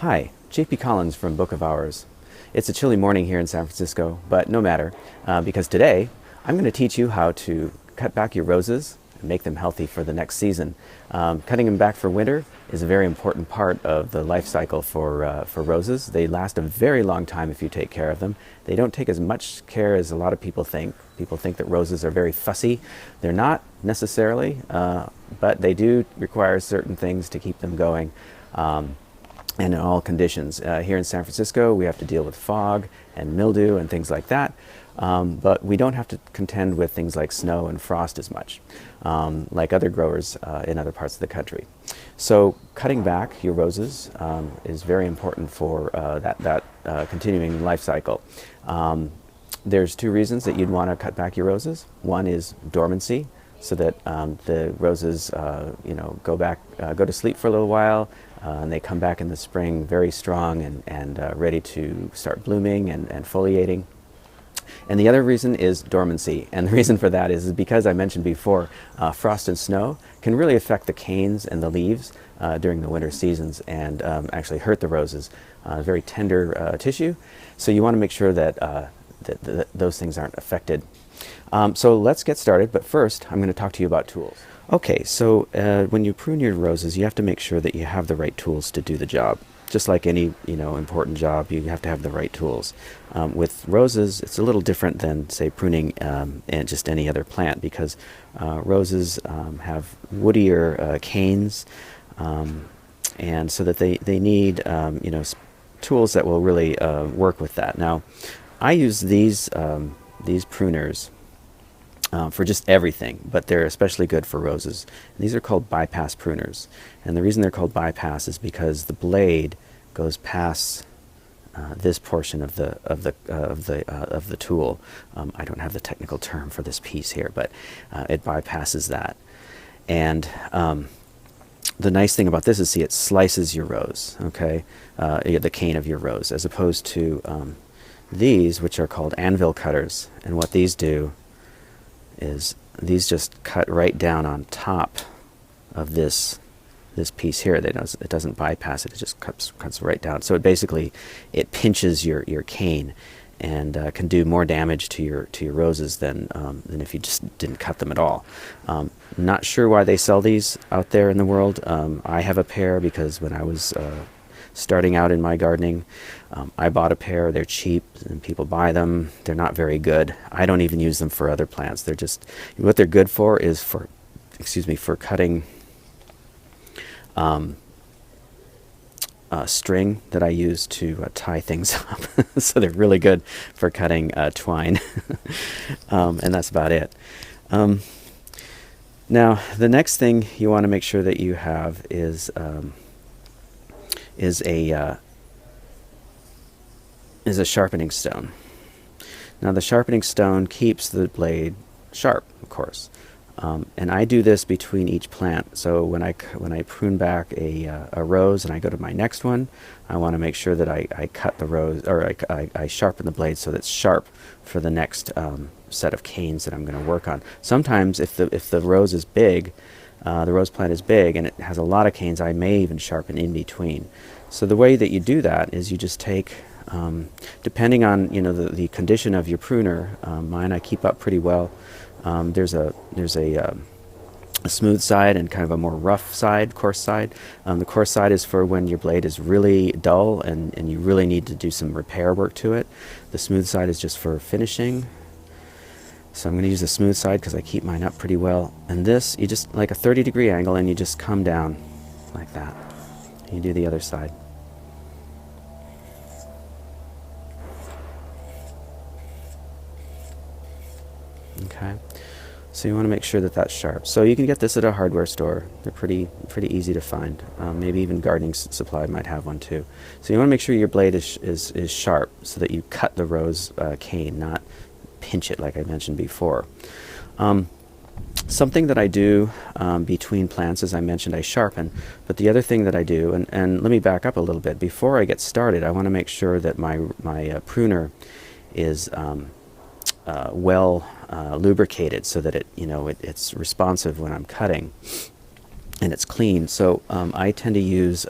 Hi, JP Collins from Book of Hours. It's a chilly morning here in San Francisco, but no matter, because today I'm going to teach you how to cut back your roses and make them healthy for the next season. Cutting them back for winter is a very important part of the life cycle for roses. They last a very long time if you take care of them. They don't take as much care as a lot of people think. People think that roses are very fussy. They're not necessarily, but they do require certain things to keep them going. And in all conditions. Here in San Francisco, we have to deal with fog and mildew and things like that, but we don't have to contend with things like snow and frost as much, like other growers in other parts of the country. So cutting back your roses is very important for that continuing life cycle. There's two reasons that you'd want to cut back your roses. One is dormancy, so that the roses, go to sleep for a little while, and they come back in the spring very strong and ready to start blooming and foliating. And the other reason is dormancy, and the reason for that is because I mentioned before, frost and snow can really affect the canes and the leaves during the winter seasons and actually hurt the roses. Very tender tissue, so you want to make sure that those things aren't affected. So let's get started, but first I'm going to talk to you about tools. Okay, so when you prune your roses, you have to make sure that you have the right tools to do the job. Just like any important job, you have to have the right tools. With roses, it's a little different than, say, pruning and just any other plant, because roses have woodier canes, and so that they need tools that will really work with that. Now, I use these pruners for just everything, but they're especially good for roses. And these are called bypass pruners, and the reason they're called bypass is because the blade goes past this portion of the tool. I don't have the technical term for this piece here, but it bypasses that. And the nice thing about this is, see, it slices your rose, okay, the cane of your rose, as opposed to these, which are called anvil cutters. And what these do is these just cut right down on top of this piece here. It doesn't bypass it. It just cuts right down. So it pinches your cane and can do more damage to your roses than if you just didn't cut them at all. Not sure why they sell these out there in the world. I have a pair because when I was starting out in my gardening, I bought a pair. They're cheap and people buy them. They're not very good. I don't even use them for other plants. They're just, what they're good for is for cutting string that I use to tie things up. So they're really good for cutting twine. And that's about it. Now, the next thing you want to make sure that you have is a sharpening stone. Now, the sharpening stone keeps the blade sharp, of course, and I do this between each plant. So when I prune back a rose and I go to my next one, I want to make sure that I cut the rose, or I sharpen the blade so that it's sharp for the next set of canes that I'm going to work on. Sometimes, if the rose is big, the rose plant is big and it has a lot of canes, I may even sharpen in between. So the way that you do that is you just take, depending on the condition of your pruner, mine I keep up pretty well. There's a smooth side and kind of a more rough side, coarse side. The coarse side is for when your blade is really dull and you really need to do some repair work to it. The smooth side is just for finishing. So I'm going to use the smooth side because I keep mine up pretty well. And this, you just like a 30-degree angle, and you just come down like that. And you do the other side. Okay. So you want to make sure that that's sharp. So you can get this at a hardware store. They're pretty easy to find. Maybe even gardening supply might have one too. So you want to make sure your blade is sharp so that you cut the rose cane, not pinch it like I mentioned before. Something that I do between plants, as I mentioned, I sharpen. But the other thing that I do, and let me back up a little bit. Before I get started, I want to make sure that my pruner is well lubricated, so that it's responsive when I'm cutting, and it's clean. So I tend to use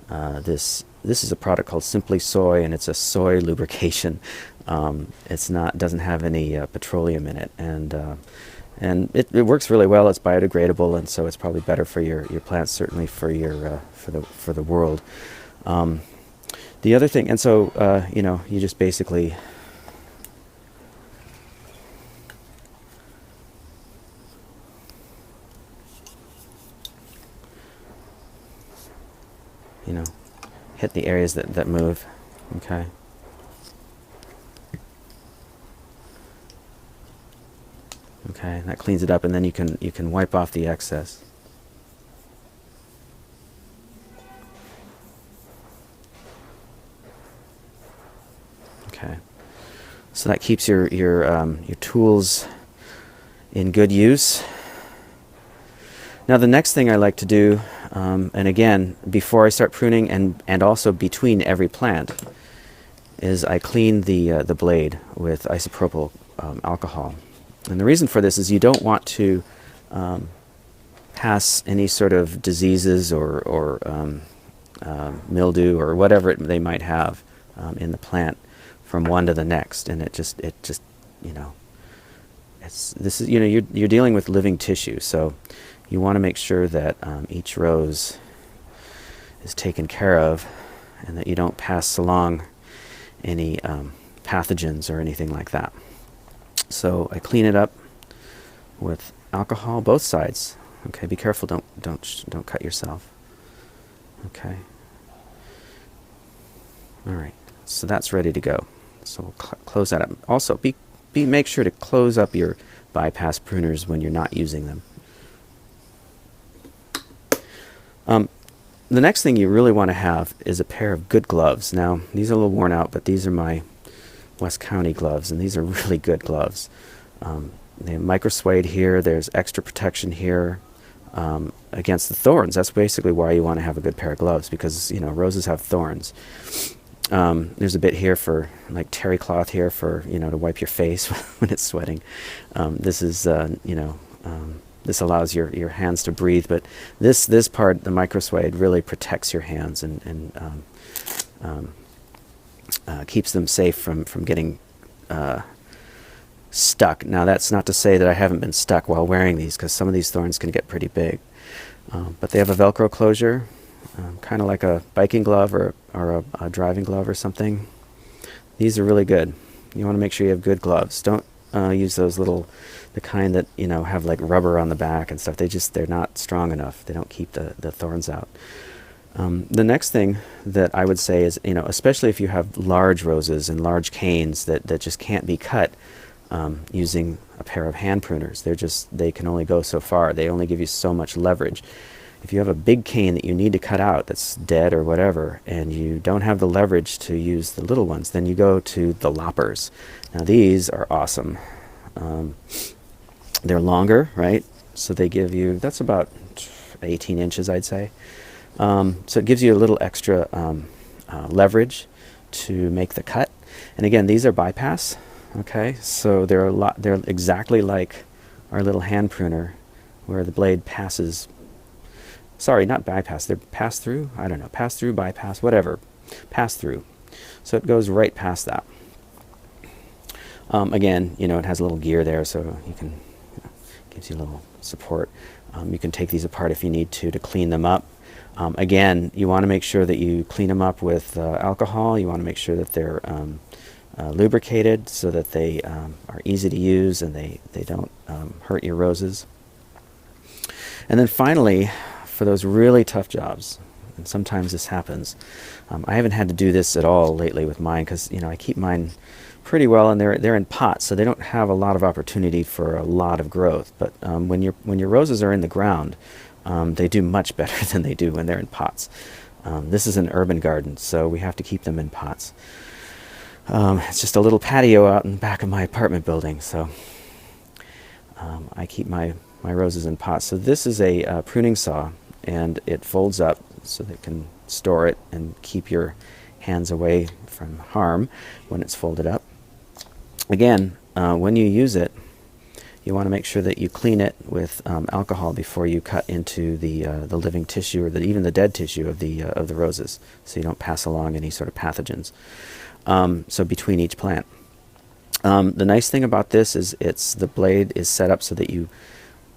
This is a product called Simply Soy, and it's a soy lubrication. Doesn't have any petroleum in it, and it works really well. It's biodegradable, and so it's probably better for your plants, certainly for for the world. The other thing, and so you just basically hit the areas that move. Okay. Okay, that cleans it up, and then you can wipe off the excess. Okay, so that keeps your tools in good use. Now the next thing I like to do, and again, before I start pruning and also between every plant, is I clean the blade with isopropyl alcohol. And the reason for this is you don't want to pass any sort of diseases or mildew or whatever they might have in the plant from one to the next, and you're dealing with living tissue, so you want to make sure that each rose is taken care of, and that you don't pass along any pathogens or anything like that. So I clean it up with alcohol, both sides. Okay, be careful, don't cut yourself. Okay. All right, so that's ready to go. So we'll close that up. Also, make sure to close up your bypass pruners when you're not using them. The next thing you really want to have is a pair of good gloves. Now, these are a little worn out, but these are my West County gloves, and these are really good gloves. They have micro suede here. There's extra protection here against the thorns. That's basically why you want to have a good pair of gloves, because roses have thorns. There's a bit here for like terry cloth here for to wipe your face when it's sweating. This is this allows your hands to breathe, but this part, the micro suede, really protects your hands and keeps them safe from getting stuck. Now, that's not to say that I haven't been stuck while wearing these, because some of these thorns can get pretty big. But they have a Velcro closure, kind of like a biking glove or a driving glove or something. These are really good. You want to make sure you have good gloves. Don't use those the kind that have like rubber on the back and stuff. They're not strong enough. They don't keep the thorns out. The next thing that I would say is, especially if you have large roses and large canes that just can't be cut using a pair of hand pruners. They can only go so far. They only give you so much leverage. If you have a big cane that you need to cut out that's dead or whatever, and you don't have the leverage to use the little ones, then you go to the Loppers. Now these are awesome. They're longer, right? So they give you, that's about 18 inches, I'd say. So it gives you a little extra leverage to make the cut. And again, these are bypass. Okay, so they're exactly like our little hand pruner, where the blade passes. Sorry, not bypass. They're pass through. I don't know, pass through, bypass, whatever, pass through. So it goes right past that. Again, it has a little gear there, so you can gives you a little support. You can take these apart if you need to clean them up. Again, you want to make sure that you clean them up with alcohol. You want to make sure that they're lubricated so that they are easy to use and they don't hurt your roses. And then finally, for those really tough jobs, and sometimes this happens, I haven't had to do this at all lately with mine, because I keep mine pretty well, and they're in pots, so they don't have a lot of opportunity for a lot of growth. But when your roses are in the ground, they do much better than they do when they're in pots. This is an urban garden, so we have to keep them in pots. It's just a little patio out in the back of my apartment building, so I keep my roses in pots. So this is a pruning saw, and it folds up so that it can store it and keep your hands away from harm when it's folded up. Again, when you use it, you want to make sure that you clean it with alcohol before you cut into the living tissue, or even the dead tissue of the roses, so you don't pass along any sort of pathogens. So between each plant. The nice thing about this is the blade is set up so that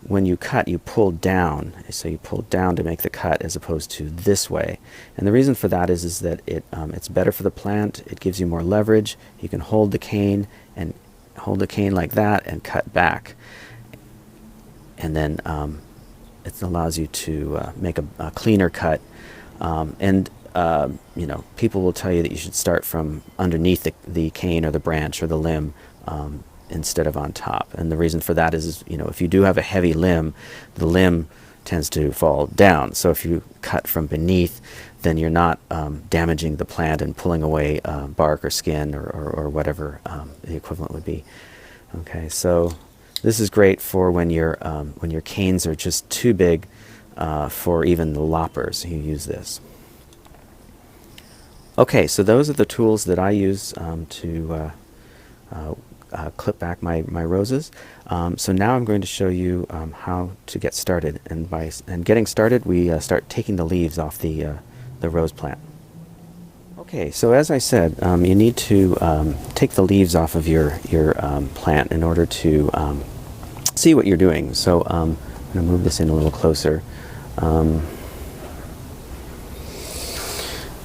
when you cut, you pull down. So you pull down to make the cut, as opposed to this way. And the reason for that is that it's better for the plant. It gives you more leverage. You can hold the cane like that and cut back. And then it allows you to make a cleaner cut. People will tell you that you should start from underneath the cane or the branch or the limb, instead of on top. And the reason for that is, if you do have a heavy limb, the limb tends to fall down. So if you cut from beneath, then you're not damaging the plant and pulling away bark or skin or whatever the equivalent would be. Okay, so this is great for when your canes are just too big for even the loppers. You use this. Okay, so those are the tools that I use to clip back my roses. So now I'm going to show you how to get started. And getting started, we start taking the leaves off the rose plant. Okay, so as I said, you need to take the leaves off of your plant in order to see what you're doing. So I'm going to move this in a little closer.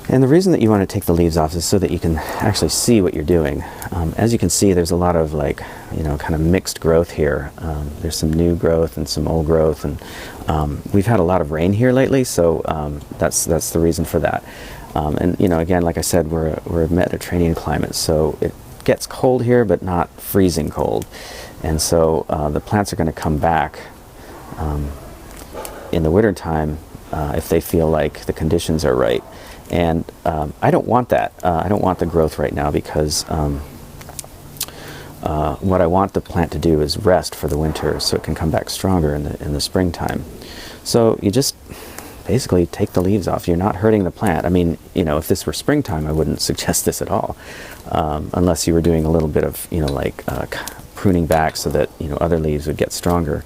And the reason that you want to take the leaves off is so that you can actually see what you're doing. As you can see, there's a lot of kind of mixed growth here. There's some new growth and some old growth, and we've had a lot of rain here lately, so that's the reason for that. And again, like I said, we're a Mediterranean climate, so it gets cold here, but not freezing cold. And so the plants are going to come back in the wintertime if they feel like the conditions are right. And I don't want that. I don't want the growth right now, because what I want the plant to do is rest for the winter so it can come back stronger in the springtime. So you just basically take the leaves off. You're not hurting the plant. I mean, if this were springtime, I wouldn't suggest this at all, unless you were doing a little bit of, pruning back so that, other leaves would get stronger.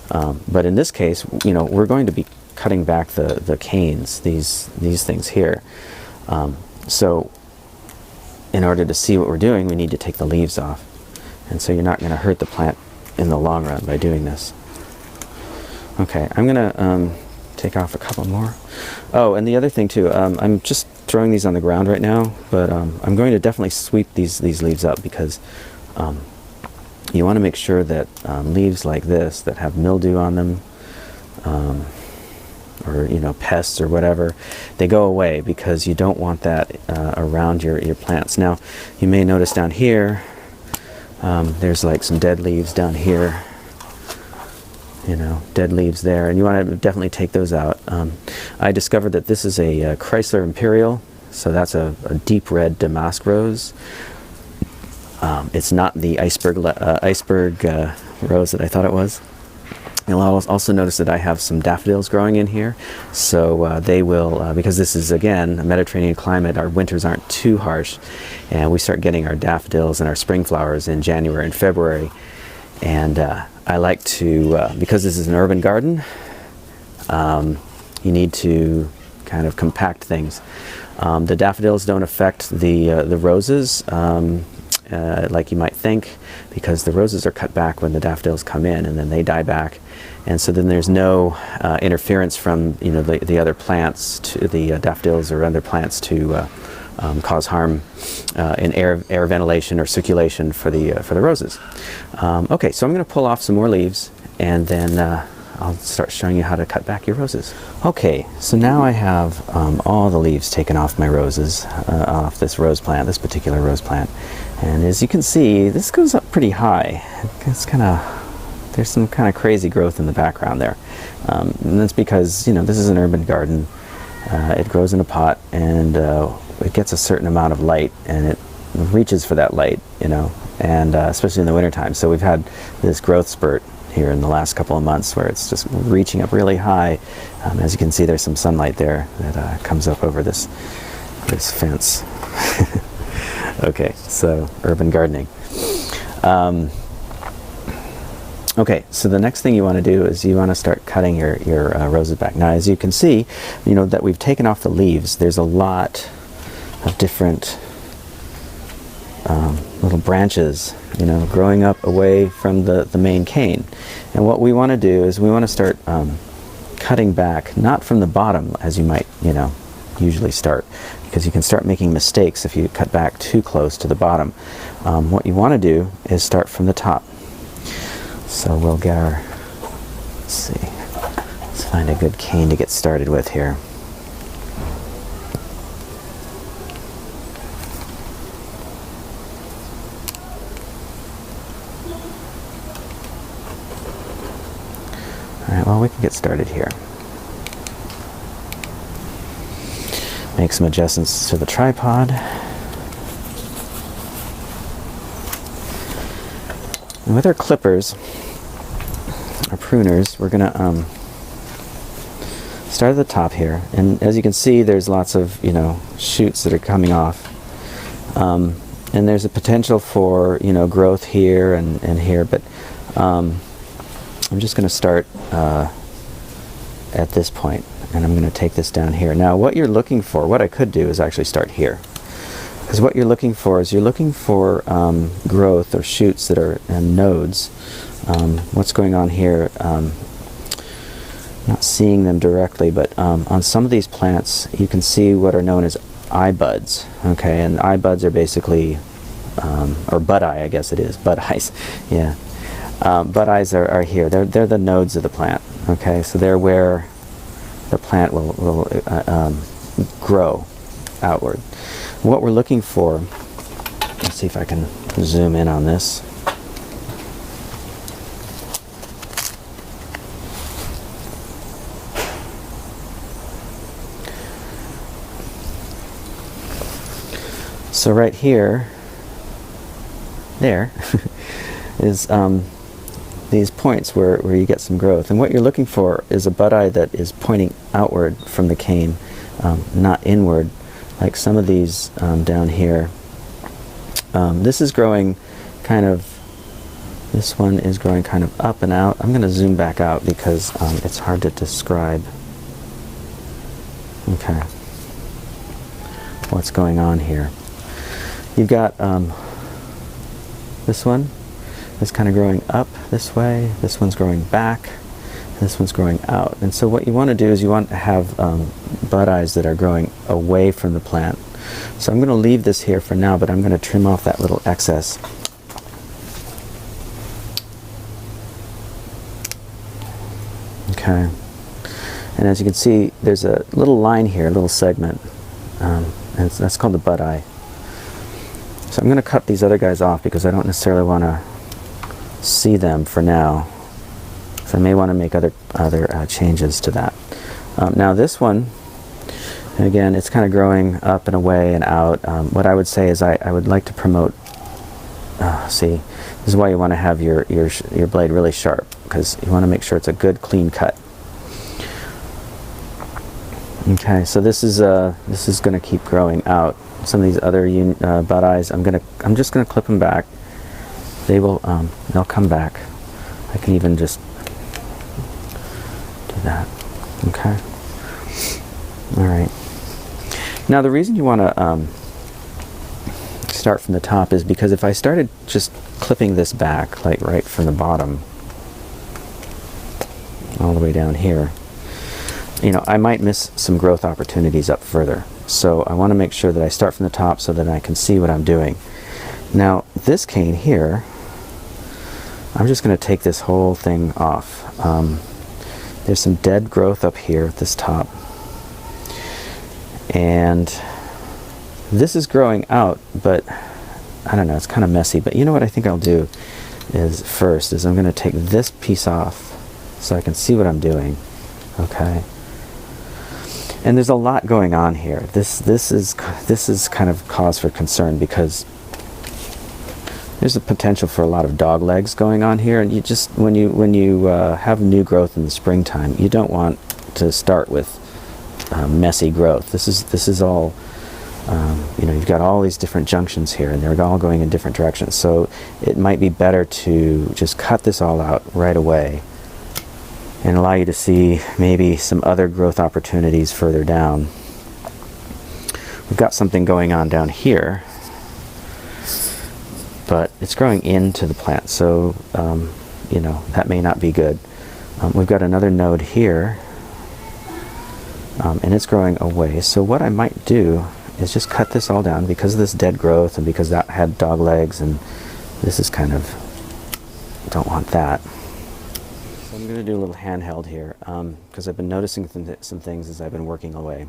But in this case, we're going to be cutting back the canes, these things here. So in order to see what we're doing, we need to take the leaves off. And so you're not going to hurt the plant in the long run by doing this. Okay, I'm going to take off a couple more. Oh, and the other thing too, I'm just throwing these on the ground right now, but I'm going to definitely sweep these leaves up, because you want to make sure that leaves like this that have mildew on them, or pests or whatever, they go away, because you don't want that around your plants. Now you may notice down here there's like some dead leaves down here, dead leaves there, and you want to definitely take those out. I discovered that this is a Chrysler Imperial, so that's a deep red damask rose. It's not the iceberg rose that I thought it was. You'll also notice that I have some daffodils growing in here, so they will, because this is, again, a Mediterranean climate, our winters aren't too harsh, and we start getting our daffodils and our spring flowers in January and February. And I like to, because this is an urban garden, you need to kind of compact things. The daffodils don't affect the roses like you might think, because the roses are cut back when the daffodils come in, and then they die back. And so then there's no interference from the other plants, to the daffodils or other plants, to cause harm in air ventilation or circulation for the roses. Okay, so I'm going to pull off some more leaves, and then I'll start showing you how to cut back your roses. Okay, so now I have all the leaves taken off my roses, off this rose plant, this particular rose plant. And as you can see, this goes up pretty high. There's some kind of crazy growth in the background there. And that's because, this is an urban garden. It grows in a pot, and it gets a certain amount of light, and it reaches for that light, and especially in the wintertime. So we've had this growth spurt here in the last couple of months where it's just reaching up really high. As you can see, there's some sunlight there that comes up over this fence. Okay, so urban gardening. Okay, so the next thing you want to do is you want to start cutting your roses back. Now, as you can see, that we've taken off the leaves. There's a lot of different little branches, growing up away from the main cane. And what we want to do is we want to start cutting back, not from the bottom as you might, usually start, because you can start making mistakes if you cut back too close to the bottom. What you want to do is start from the top. So we'll get our, let's see, let's find a good cane to get started with here. Alright, well, we can get started here. Make some adjustments to the tripod. And with our clippers, our pruners, we're going to start at the top here. And as you can see, there's lots of, shoots that are coming off. And there's a potential for, growth here and here, but I'm just going to start at this point, and I'm going to take this down here. Now, what you're looking for, what I could do is actually start here. Because what you're looking for is growth or shoots that are and nodes. What's going on here? Not seeing them directly, but on some of these plants, you can see what are known as eye buds. Okay, and eye buds are basically, or bud eye, I guess it is, bud eyes. Yeah, bud eyes are here. They're the nodes of the plant. Okay, so they're where the plant will grow outward. What we're looking for, let's see if I can zoom in on this. So right here, there, is these points where you get some growth. And what you're looking for is a bud eye that is pointing outward from the cane, not inward. Like some of these down here. This is growing this one is growing kind of up and out. I'm going to zoom back out because it's hard to describe. Okay. What's going on here? You've got this one is kind of growing up this way. This one's growing back. This one's growing out. And so what you want to do is you want to have bud eyes that are growing away from the plant. So I'm going to leave this here for now, but I'm going to trim off that little excess. Okay. And as you can see, there's a little line here, a little segment, and that's called the bud eye. So I'm going to cut these other guys off because I don't necessarily want to see them for now. So I may want to make other changes to that. Now this one, again, it's kind of growing up and away and out. What I would say is I would like to promote, see, this is why you want to have your blade really sharp, because you want to make sure it's a good clean cut. Okay, so this is going to keep growing out. Some of these other bud eyes, I'm just going to clip them back. They'll come back. I can even just do that. Okay. All right. Now the reason you want to start from the top is because if I started just clipping this back, like right from the bottom all the way down here, I might miss some growth opportunities up further. So I want to make sure that I start from the top so that I can see what I'm doing. Now this cane here, I'm just going to take this whole thing off. There's some dead growth up here at this top. And this is growing out, but I don't know, it's kind of messy. But you know what I think I'll do is first is I'm going to take this piece off so I can see what I'm doing. Okay. And there's a lot going on here. This is kind of cause for concern because there's a potential for a lot of dog legs going on here, and you just when you have new growth in the springtime, you don't want to start with messy growth. This is all You know, you've got all these different junctions here, and they're all going in different directions. So it might be better to just cut this all out right away and allow you to see maybe some other growth opportunities further down. We've got something going on down here, but it's growing into the plant, so you know, that may not be good. We've got another node here, and it's growing away. So what I might do is just cut this all down because of this dead growth and because that had dog legs, and this is kind of, don't want that. So I'm going to do a little handheld here because I've been noticing some things as I've been working away.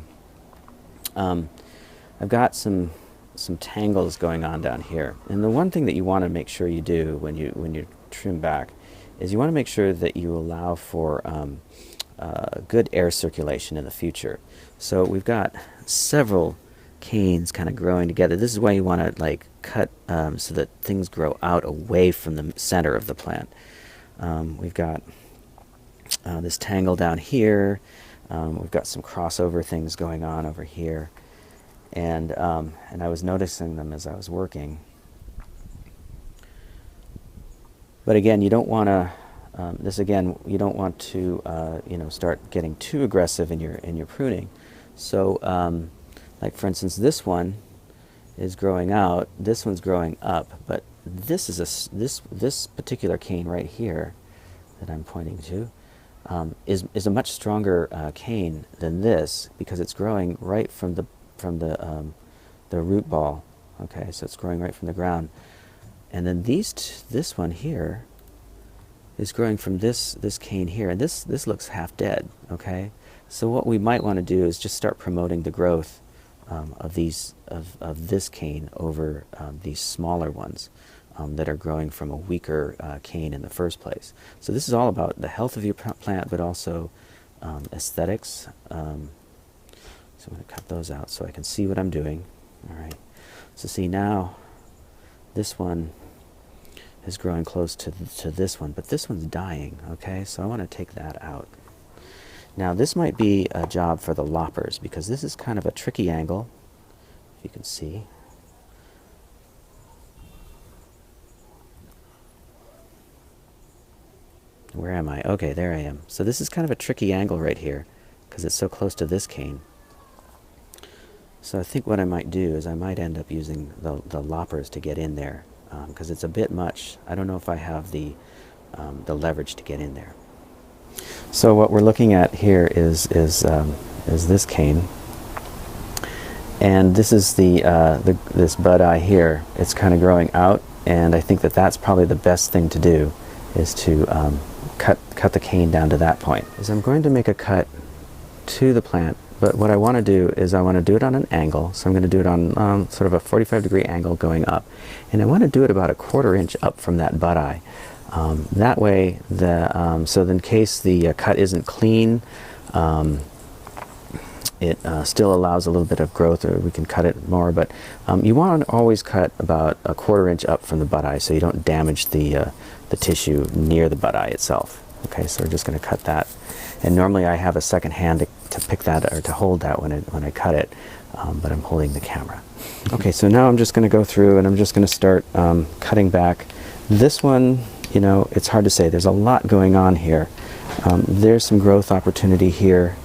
I've got some tangles going on down here, and the one thing that you want to make sure you do when you trim back is you want to make sure that you allow for good air circulation in the future. So we've got several canes kind of growing together. This is why you want to like cut so that things grow out away from the center of the plant. We've got this tangle down here. We've got some crossover things going on over here. And I was noticing them as I was working. But again, you don't want to. You don't want to, you know, start getting too aggressive in your pruning. So, like for instance, this one is growing out. This one's growing up. But this is this particular cane right here that I'm pointing to is a much stronger cane than this because it's growing right from the root ball. Okay, so it's growing right from the ground, and then this one here is growing from this cane here, and this looks half dead. Okay, so what we might want to do is just start promoting the growth of this cane over these smaller ones that are growing from a weaker cane in the first place. So this is all about the health of your plant, but also aesthetics. So I'm going to cut those out so I can see what I'm doing. All right. So see now, this one is growing close to this one, but this one's dying. Okay, so I want to take that out. Now this might be a job for the loppers because this is kind of a tricky angle, if you can see. Where am I? Okay, there I am. So this is kind of a tricky angle right here because it's so close to this cane. So I think what I might do is I might end up using the loppers to get in there because it's a bit much. I don't know if I have the leverage to get in there. So what we're looking at here is this cane, and this is this bud eye here. It's kind of growing out, and I think that that's probably the best thing to do is to cut the cane down to that point. Is I'm going to make a cut to the plant. But what I want to do is I want to do it on an angle. So I'm going to do it on sort of a 45-degree angle going up. And I want to do it about a 1/4 inch up from that bud eye. That way, so in case the cut isn't clean, it still allows a little bit of growth, or we can cut it more. But you want to always cut about a 1/4 inch up from the bud eye so you don't damage the tissue near the bud eye itself. Okay, so we're just going to cut that. And normally I have a second hand to pick that or to hold that when I cut it, but I'm holding the camera. Okay, so now I'm just going to go through and I'm just going to start cutting back. This one, you know, it's hard to say. There's a lot going on here. There's some growth opportunity here.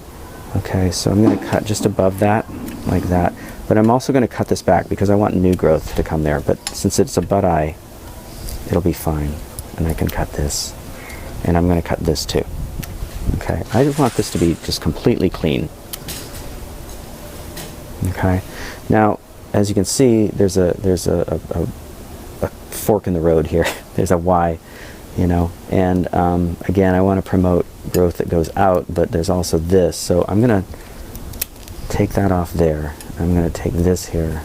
Okay, so I'm going to cut just above that, like that. But I'm also going to cut this back because I want new growth to come there. But since it's a bud eye, it'll be fine. And I can cut this. And I'm going to cut this too. Okay, I just want this to be just completely clean. Okay, now as you can see, there's a fork in the road here. There's a Y, you know, and again, I want to promote growth that goes out, but there's also this. So I'm going to take that off there. I'm going to take this here.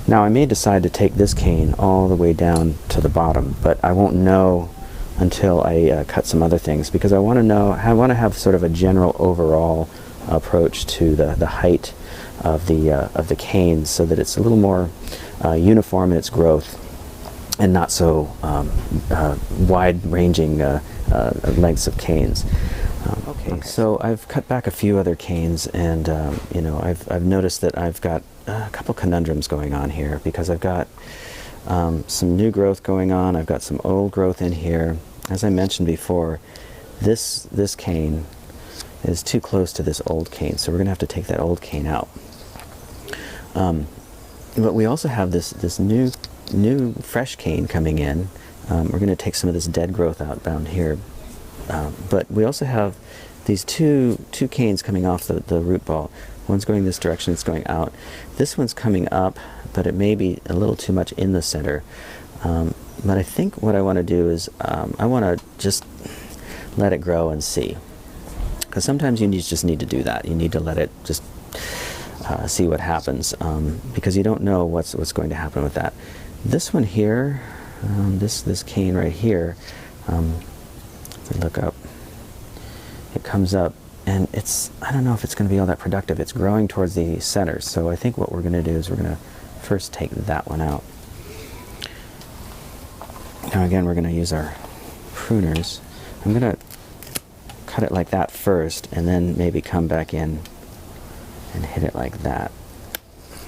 Now I may decide to take this cane all the way down to the bottom, but I won't know until I cut some other things, because I want to have sort of a general overall approach to the height of the canes, so that it's a little more uniform in its growth and not so wide-ranging lengths of canes. Okay, Okay, so I've cut back a few other canes, and you know, I've noticed that I've got a couple conundrums going on here, because I've got some new growth going on. I've got some old growth in here. As I mentioned before, this cane is too close to this old cane, so we're going to have to take that old cane out. But we also have this new fresh cane coming in. We're going to take some of this dead growth out down here. But we also have these two canes coming off the root ball. One's going this direction, it's going out. This one's coming up, but it may be a little too much in the center. But I think what I want to do is I want to just let it grow and see. Because sometimes you just need to do that. You need to let it just see what happens, because you don't know what's going to happen with that. This one here, this cane right here, look up, it comes up, and I don't know if it's going to be all that productive. It's growing towards the center, so I think what we're going to do is we're going to first take that one out. Now again, we're going to use our pruners. I'm going to cut it like that first, and then maybe come back in and hit it like that.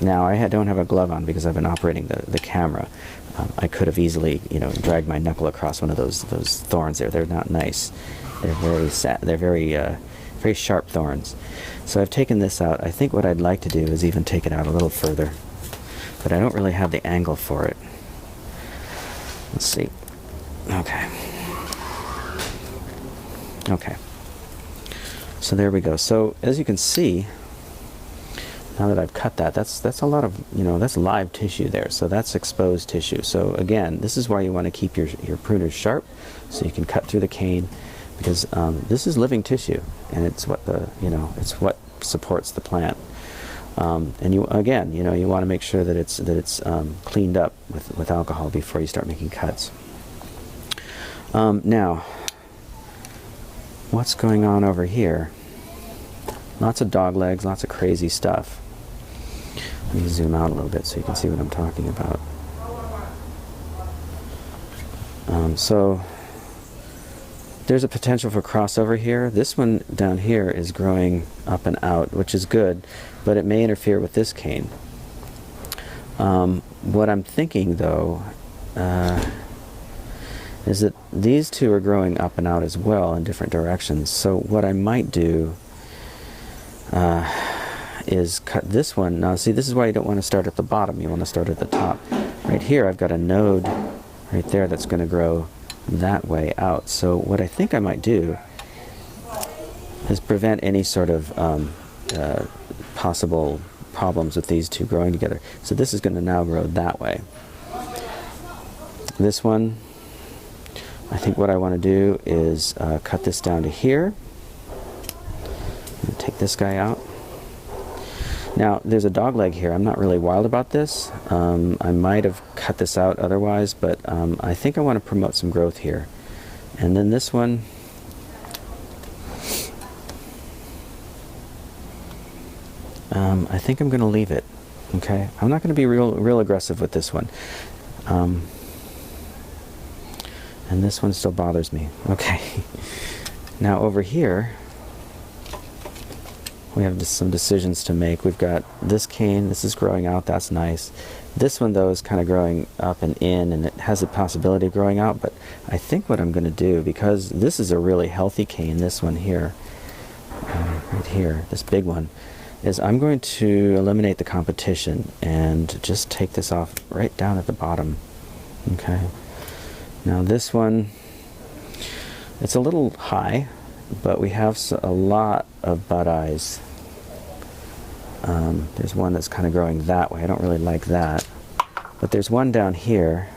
Now I don't have a glove on because I've been operating the camera. I could have easily, you know, dragged my knuckle across one of those thorns there. They're not nice. They're very they're very sharp thorns. So I've taken this out. I think what I'd like to do is even take it out a little further, but I don't really have the angle for it. Let's see. Okay. Okay. So there we go. So as you can see, now that I've cut that, that's a lot of, you know, that's live tissue there. So that's exposed tissue. So again, this is why you want to keep your pruners sharp, so you can cut through the cane, because this is living tissue, and it's what it's what supports the plant. And you again, you know, you want to make sure that it's cleaned up with alcohol before you start making cuts. Now, what's going on over here? Lots of dog legs, lots of crazy stuff. Let me zoom out a little bit so you can see what I'm talking about. So there's a potential for crossover here. This one down here is growing up and out, which is good, but it may interfere with this cane. What I'm thinking, though, is that these two are growing up and out as well in different directions. So what I might do is cut this one. Now see, this is why you don't want to start at the bottom, you want to start at the top. Right here I've got a node right there that's going to grow that way out. So what I think I might do is prevent any sort of possible problems with these two growing together. So this is going to now grow that way. This one, I think what I want to do is cut this down to here. Take this guy out. Now there's a dog leg here. I'm not really wild about this. I might have cut this out otherwise, but I think I want to promote some growth here. And then this one, I think I'm going to leave it. Okay, I'm not going to be real aggressive with this one. And this one still bothers me. Okay. Now over here, we have just some decisions to make. We've got this cane, this is growing out, that's nice. This one, though, is kind of growing up and in, and it has a possibility of growing out, but I think what I'm going to do, because this is a really healthy cane, this one here, right here, this big one, is I'm going to eliminate the competition and just take this off right down at the bottom. Okay. Now this one, it's a little high, but we have a lot of bud eyes. There's one that's kind of growing that way. I don't really like that. But there's one down here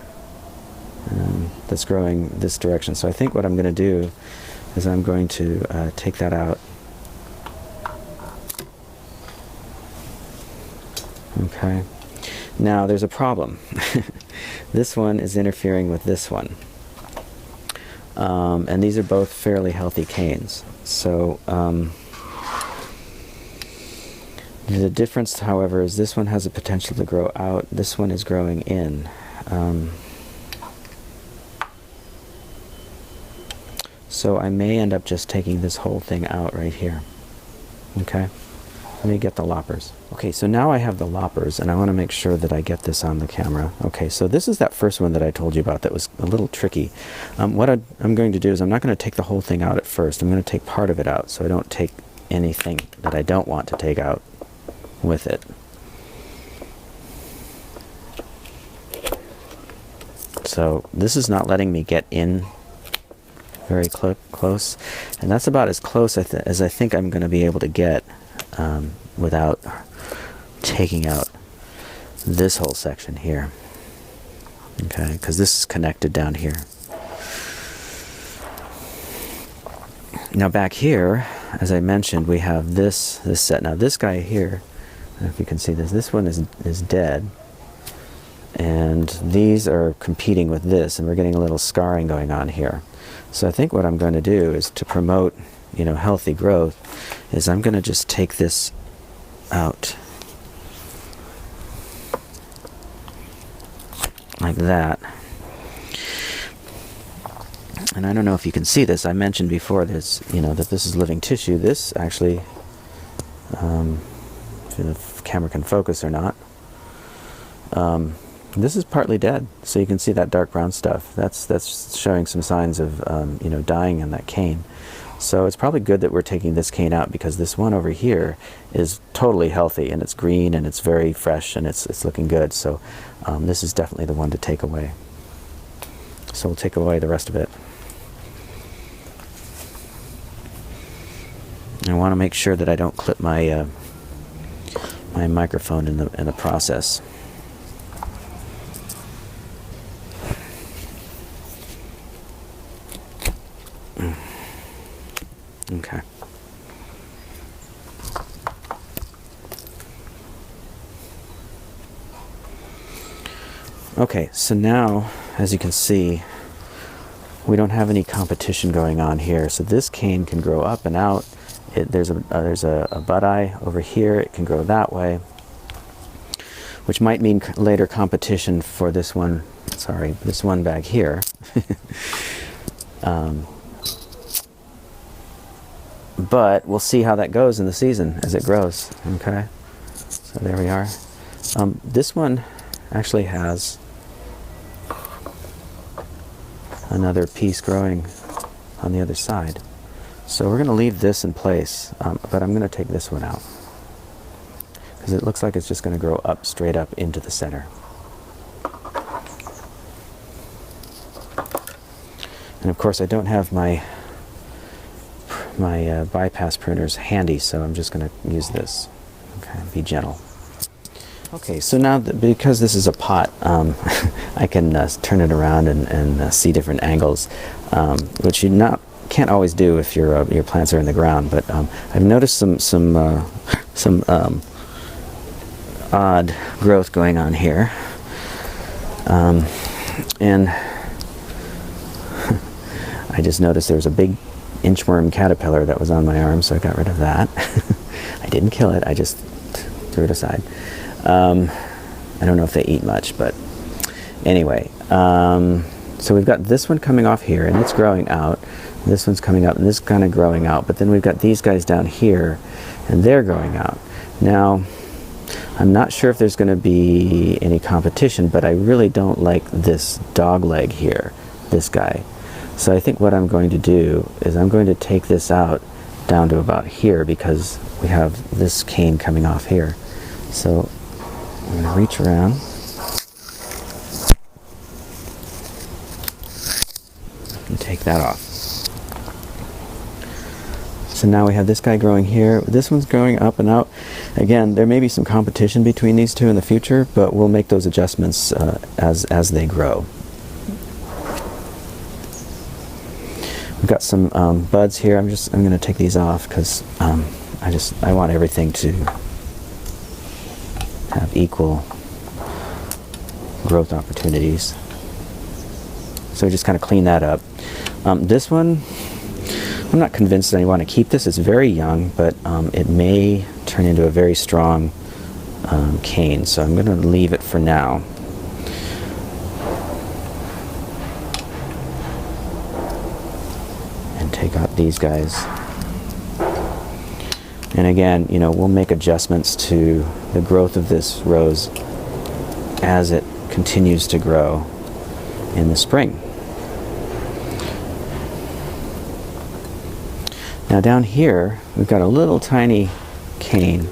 that's growing this direction. So I think what I'm going to do is I'm going to take that out. Okay. Now there's a problem. This one is interfering with this one. And these are both fairly healthy canes. So the difference, however, is this one has a potential to grow out. This one is growing So I may end up just taking this whole thing out right here. Okay, let me get the loppers. Okay, so now I have the loppers, and I want to make sure that I get this on the camera. Okay, so this is that first one that I told you about that was a little tricky. What I'm going to do is I'm not going to take the whole thing out at first. I'm going to take part of it out so I don't take anything that I don't want to take out with it. So this is not letting me get in very close, and that's about as close as I think I'm going to be able to get without taking out this whole section here. Okay, because this is connected down here. Now back here, as I mentioned, we have this set. Now this guy here, I don't know if you can see this one is dead. And these are competing with this, and we're getting a little scarring going on here. So I think what I'm going to do is to promote, healthy growth, is I'm going to just take this out like that. And I don't know if you can see this. I mentioned before this, that this is living tissue. This actually, if the camera can focus or not, this is partly dead, so you can see that dark brown stuff. That's showing some signs of dying in that cane. So it's probably good that we're taking this cane out, because this one over here is totally healthy, and it's green and it's very fresh and it's looking good. So this is definitely the one to take away. So we'll take away the rest of it. I want to make sure that I don't clip my my microphone in the process. Okay. Okay, so now, as you can see, we don't have any competition going on here. So this cane can grow up and out. There's a bud eye over here. It can grow that way, which might mean later competition for this one. Sorry, this one back here. But we'll see how that goes in the season as it grows. Okay, so there we are. This one actually has another piece growing on the other side. So we're going to leave this in place, but I'm going to take this one out, because it looks like it's just going to grow up, straight up into the center. And of course I don't have my bypass pruners handy, so I'm just going to use this. Okay, be gentle. Okay, so now because this is a pot, I can turn it around and see different angles, which you can't always do if your plants are in the ground. But I've noticed some odd growth going on here, and I just noticed there was a big inchworm caterpillar that was on my arm, so I got rid of that. I didn't kill it, I just threw it aside. I don't know if they eat much, but anyway. So we've got this one coming off here, and it's growing out. This one's coming up, and this is kind of growing out. But then we've got these guys down here, and they're growing out. Now, I'm not sure if there's going to be any competition, but I really don't like this dog leg here, this guy. So I think what I'm going to do is I'm going to take this out down to about here, because we have this cane coming off here. So I'm going to reach around and take that off. So now we have this guy growing here. This one's growing up and out. Again, there may be some competition between these two in the future, but we'll make those adjustments as they grow. We've got some buds here. I'm going to take these off, because I want everything to have equal growth opportunities. So just kind of clean that up. This one, I'm not convinced that I want to keep this. It's very young, but it may turn into a very strong cane. So I'm going to leave it for now. these guys. And again, you know, we'll make adjustments to the growth of this rose as it continues to grow in the spring. Now down here, we've got a little tiny cane.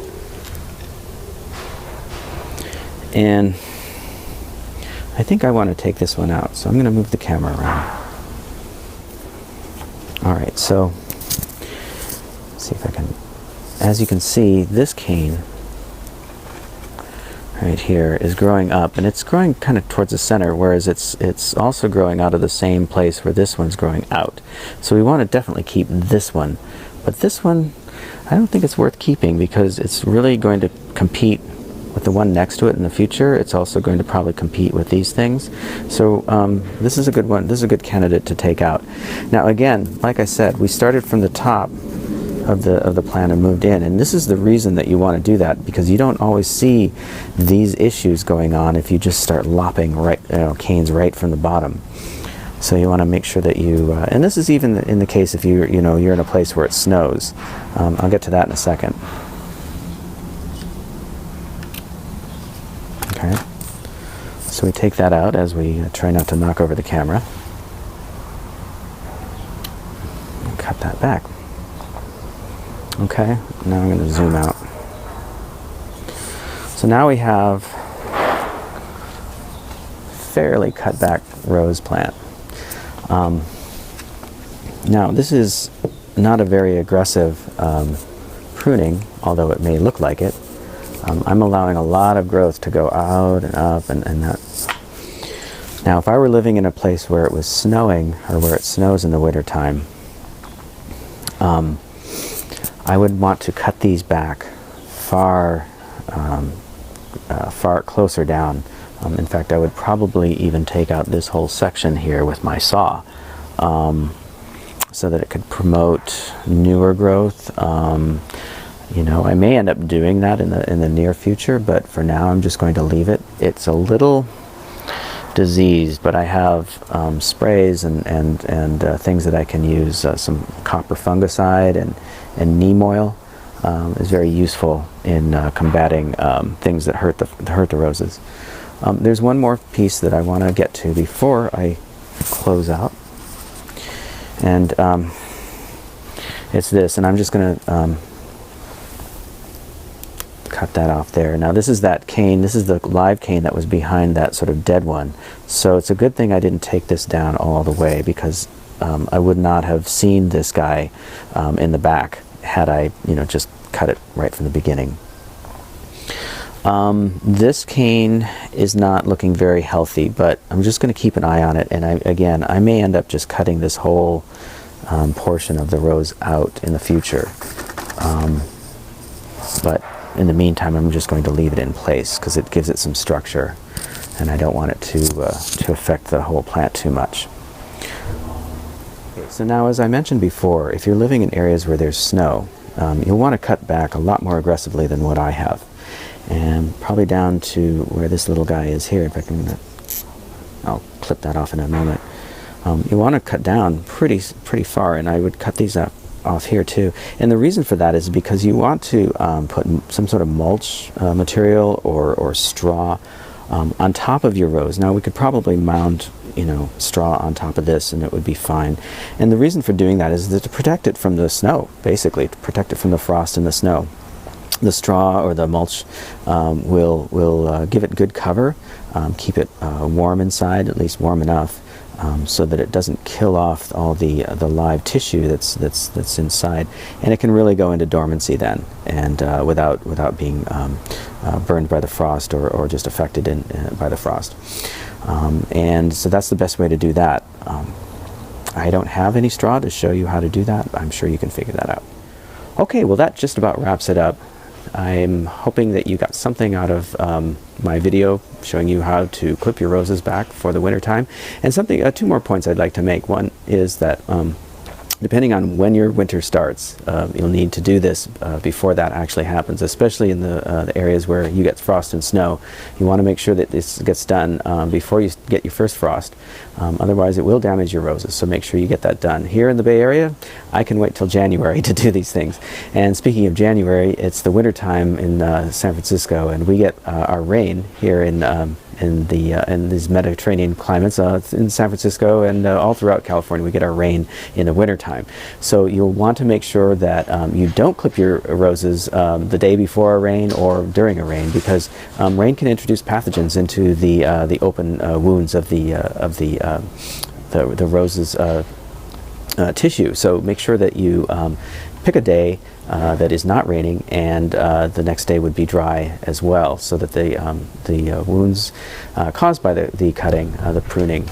And I think I want to take this one out, so I'm going to move the camera around. Alright, so let's see if I can, as you can see, this cane right here is growing up, and it's growing kind of towards the center, whereas it's also growing out of the same place where this one's growing out. So we want to definitely keep this one, but this one I don't think it's worth keeping because it's really going to compete with the one next to it in the future. It's also going to probably compete with these things. So this is a good one. This is a good candidate to take out. Now again, like I said, we started from the top of the plant and moved in, and this is the reason that you want to do that, because you don't always see these issues going on if you just start lopping canes right from the bottom. So you want to make sure that you and this is even in the case if you're in a place where it snows. I'll get to that in a second. Okay, so we take that out as we try not to knock over the camera and cut that back. Okay, now I'm going to zoom out. So now we have fairly cut back rose plant. Now this is not a very aggressive pruning, although it may look like it. I'm allowing a lot of growth to go out and up and that. Now if I were living in a place where it was snowing, or where it snows in the wintertime, I would want to cut these back far closer down. In fact, I would probably even take out this whole section here with my saw, so that it could promote newer growth. You know, I may end up doing that in the near future, but for now I'm just going to leave it. It's a little diseased, but I have sprays and things that I can use. Some copper fungicide and neem oil is very useful in combating things that hurt the roses. There's one more piece that I want to get to before I close out, and it's this, and I'm just going to cut that off there. Now this is that cane, this is the live cane that was behind that sort of dead one, so it's a good thing I didn't take this down all the way, because I would not have seen this guy in the back had I just cut it right from the beginning. This cane is not looking very healthy, but I'm just going to keep an eye on it, and I may end up just cutting this whole portion of the rose out in the future, but in the meantime I'm just going to leave it in place because it gives it some structure, and I don't want it to affect the whole plant too much. Okay, so now, as I mentioned before, if you're living in areas where there's snow, you'll want to cut back a lot more aggressively than what I have, and probably down to where this little guy is here. In fact, I'll clip that off in a moment. You want to cut down pretty far, and I would cut these off here too. And the reason for that is because you want to put some sort of mulch material or straw on top of your rose. Now we could probably mount straw on top of this and it would be fine. And the reason for doing that is to protect it from the snow, basically, to protect it from the frost and the snow. The straw or the mulch will give it good cover, keep it warm inside, at least warm enough, so that it doesn't kill off all the live tissue that's inside, and it can really go into dormancy then, and without being burned by the frost or just affected by the frost. And so that's the best way to do that. I don't have any straw to show you how to do that. I'm sure you can figure that out. Okay, well that just about wraps it up. I'm hoping that you got something out of my video showing you how to clip your roses back for the winter time. And two more points I'd like to make. One is that depending on when your winter starts, you'll need to do this before that actually happens, especially in the areas where you get frost and snow. You want to make sure that this gets done before you get your first frost. Otherwise, it will damage your roses, so make sure you get that done. Here in the Bay Area, I can wait till January to do these things. And speaking of January, it's the winter time in San Francisco, and we get our rain here in these Mediterranean climates, in San Francisco and all throughout California. We get our rain in the wintertime. So you'll want to make sure that you don't clip your roses the day before a rain or during a rain, because rain can introduce pathogens into the open wounds of the rose's tissue. So make sure that you pick a day that is not raining, and the next day would be dry as well, so that the wounds caused by the cutting, the pruning,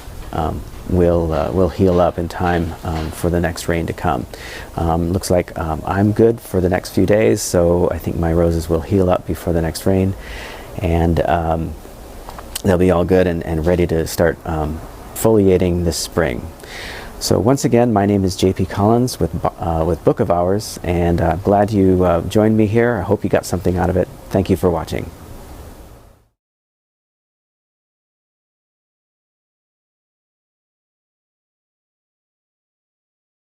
will heal up in time for the next rain to come. Looks like I'm good for the next few days, so I think my roses will heal up before the next rain, and they'll be all good and ready to start foliating this spring. So once again, my name is J.P. Collins with Book of Hours, and I'm glad you joined me here. I hope you got something out of it. Thank you for watching.